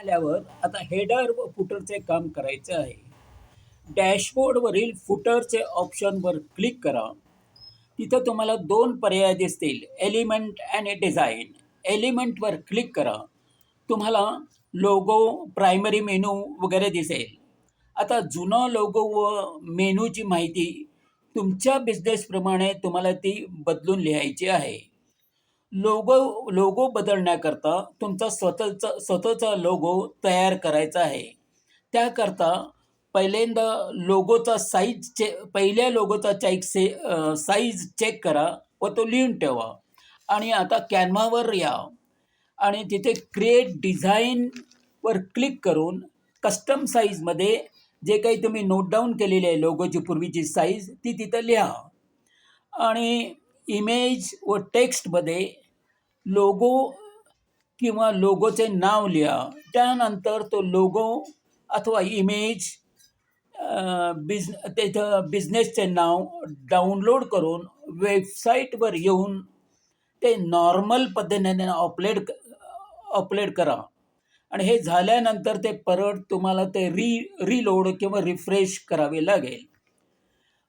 आल्यावर आता हेडर व फुटरचे काम करायचे आहे. डॅशबोर्डवरील फुटरचे ऑप्शनवर क्लिक करा. तिथं तुम्हाला दोन पर्याय दिसतील, एलिमेंट आणि डिझाईन. एलिमेंटवर क्लिक करा. तुम्हाला लोगो, प्रायमरी मेनू वगैरे दिसेल. आता जुना लोगो व मेनूची माहिती तुमच्या बिझनेसप्रमाणे तुम्हाला ती बदलून लिहायची आहे. लोगो बदलण्याकरता तुमचा स्वतःचा लोगो तयार करायचा आहे. त्याकरता पहिल्यांदा पहिल्या लोगोचा साईज चेक करा व तो लिहून ठेवा. आणि आता कॅनव्हावर या आणि तिथे क्रिएट डिझाईनवर क्लिक करून कस्टम साईजमध्ये जे काही तुम्ही नोट डाऊन केलेली आहे लोगोची पूर्वीची साईज ती तिथं लिहा. आणि इमेज व टेक्स्टमध्ये लोगो किंवा लोगोचे नाव लिहा. त्यानंतर तो लोगो अथवा इमेज त्याचं बिझनेसचे नाव डाउनलोड करून वेबसाईटवर येऊन ते नॉर्मल पद्धतीने अपलोड करा. आणि हे झाल्यानंतर ते परत तुम्हाला ते रीलोड किंवा रिफ्रेश करावे लागेल.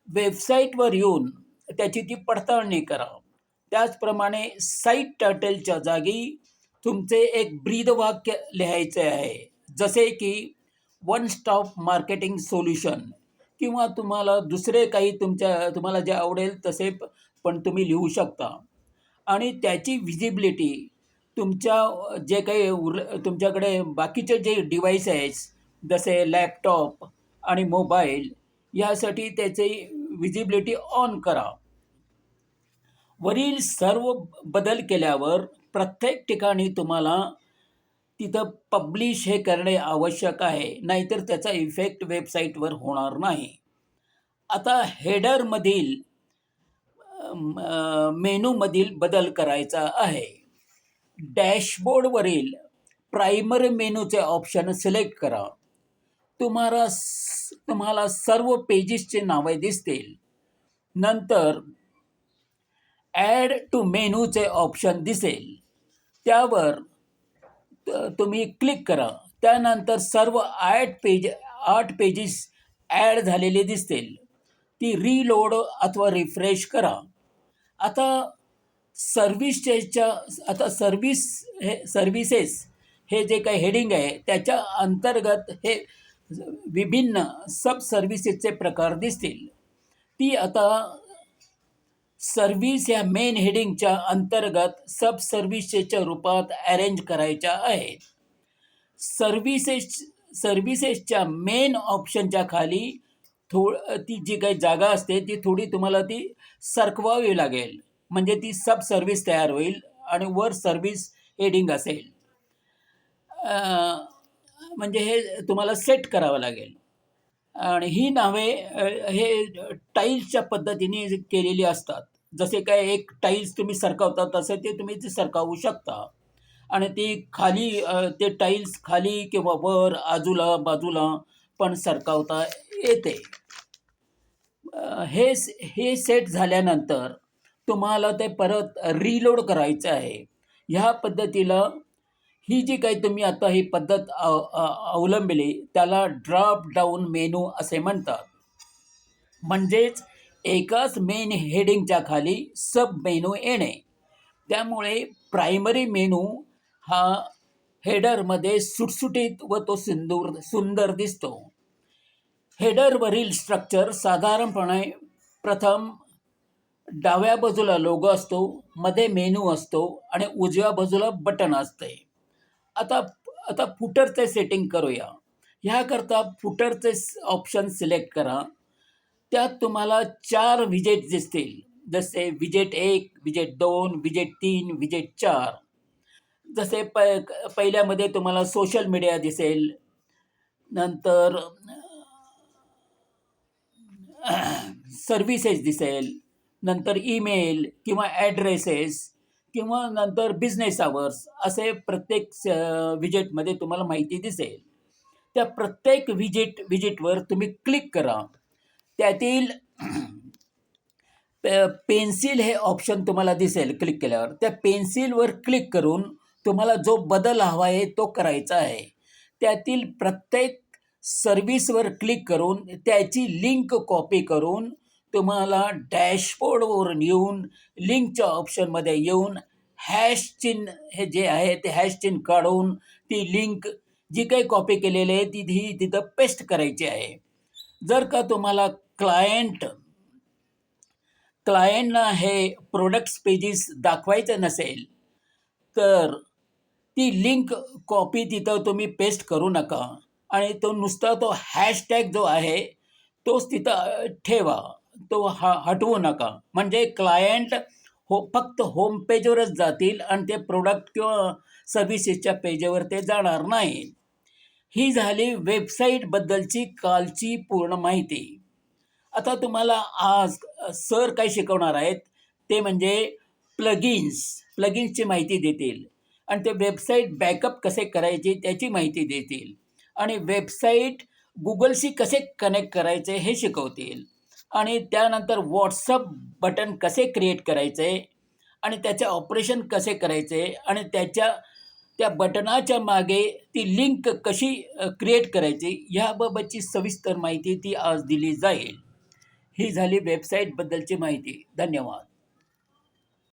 वेबसाईटवर येऊन त्याची ती पडताळणी करा. त्याचप्रमाणे साईट टायटलच्या जागी तुमचे एक ब्रीदवाक्य लिहायचे आहे, जसे की वन स्टॉप मार्केटिंग सोल्युशन, किंवा तुम्हाला दुसरे काही तुम्हाला जे आवडेल तसे पण तुम्ही लिहू शकता. आणि त्याची विजिबिलिटी तुमच्या जे काही तुमच्याकडे बाकीचे जे डिव्हाइस आहेत जसे लॅपटॉप आणि मोबाईल यासाठी त्याची विजिबिलिटी ऑन करा. वरील सर्व बदल केल्यावर प्रत्येक ठिकाणी तुम्हाला तिथं पब्लिश हे करणे आवश्यक आहे, नाहीतर त्याचा इफेक्ट वेबसाईटवर होणार नाही. आता हेडरमधील मेनूमधील बदल करायचा आहे. डॅशबोर्डवरील प्रायमरी मेनूचे ऑप्शन सिलेक्ट करा. तुम्हाला सर्व पेजेसचे नावे दिसतील. नंतर ॲड टू मेनूचे ऑप्शन दिसेल, त्यावर तुम्ही क्लिक करा. त्यानंतर सर्व 8 पेजेस ॲड झालेले दिसतील. ती रीलोड अथवा रिफ्रेश करा. आता सर्व्हिसेस हे जे काही हेडिंग आहे त्याच्या अंतर्गत हे विभिन्न सब सर्व्हिसेसचे प्रकार दिसतील. ती आता सर्व्हिस या मेन हेडिंगच्या अंतर्गत सब सर्व्हिसेसच्या रूपात अरेंज करायच्या आहेत. सर्व्हिसेसच्या मेन ऑप्शनच्या खाली ती जी काही जागा असते ती थोडी तुम्हाला ती सरकवावी लागेल, म्हणजे ती सब सर्व्हिस तयार होईल आणि वर सर्व्हिस हेडिंग असेल. म्हणजे हे तुम्हाला सेट करावं लागेल. आणि ही नावे हे टाईल्सच्या पद्धतीने केलेली असतात. जसे काय एक टाईल्स तुम्ही सरकवता तसे ते तुम्ही ते सरकवू शकता. आणि ती खाली ते टाईल्स खाली किंवा वर बाजूला पण सरकवता येते. हे सेट झाल्यानंतर तुम्हाला ते परत रीलोड करायचं आहे. ह्या पद्धतीला ही जी काही तुम्ही आता ही पद्धत अवलंबली त्याला ड्रॉप डाऊन मेनू असे म्हणतात. म्हणजेच एकाच मेन हेडिंगच्या खाली सब मेनू येणे. त्यामुळे प्रायमरी मेनू हा हेडरमध्ये सुटसुटीत व तो सुंदर दिसतो. हेडरवरील स्ट्रक्चर साधारणपणे प्रथम डाव्या बाजूला लोगो असतो, मध्ये मेनू असतो आणि उजव्या बाजूला बटन असते. आता फुटरचे सेटिंग करूया. ह्याकरता फुटरचे ऑप्शन सिलेक्ट करा. त्यात तुम्हाला 4 विजेट दिसतील, जसे विजेट 1, विजेट 2, विजेट 3, विजेट 4. जसे पहिल्यामध्ये तुम्हाला सोशल मीडिया दिसेल, नंतर सर्व्हिसेस दिसेल, नंतर ईमेल किंवा ॲड्रेसेस किंवा नंतर बिझनेस आवर्स, असे प्रत्येक विजेटमध्ये तुम्हाला माहिती दिसेल. त्या प्रत्येक विजेटवर तुम्ही क्लिक करा. त्यातील पेन्सिल हे ऑप्शन तुम्हाला दिसेल क्लिक केल्यावर. त्या पेन्सिलवर क्लिक करून तुम्हाला जो बदल हवा आहे तो करायचा आहे. त्यातील प्रत्येक सर्व्हिसवर क्लिक करून त्याची लिंक कॉपी करून तुम्हाला डॅशबोर्डवरून येऊन लिंकच्या ऑप्शनमध्ये येऊन हॅश चिन्ह हे जे आहे ते हॅश चिन्ह काढून ती लिंक जी काही कॉपी केलेली आहे ती तिथं पेस्ट करायची आहे. जर का तुम्हाला क्लायंटना हे प्रोडक्ट्स पेजेस दाखवायचं नसेल तर ती लिंक कॉपी तिथं तुम्ही पेस्ट करू नका आणि तो हॅशटॅग जो आहे तोच तिथं ठेवा. तो हटवू नका. म्हणजे क्लायंट फक्त होम पेजवरच जातील आणि ते प्रोडक्ट किंवा सर्व्हिसेसच्या पेजवर ते जाणार नाहीत. ही झाली वेबसाईटबद्दलची कालची पूर्ण माहिती. आता तुम्हाला आज सर काय शिकवणार आहेत ते म्हणजे प्लगिन्सची माहिती देतील आणि ते वेबसाईट बॅकअप कसे करायचे त्याची माहिती देतील आणि वेबसाईट गुगलशी कसे कनेक्ट करायचे हे शिकवतील आणि त्यानंतर व्हॉट्सअप बटन कसे क्रिएट करायचे आणि त्याचे ऑपरेशन कसे करायचे आणि त्या बटनाच्या मागे ती लिंक कशी क्रिएट करायची ह्याबाबतची सविस्तर माहिती ती आज दिली जाईल. ही झाली वेबसाईटबद्दलची माहिती. धन्यवाद.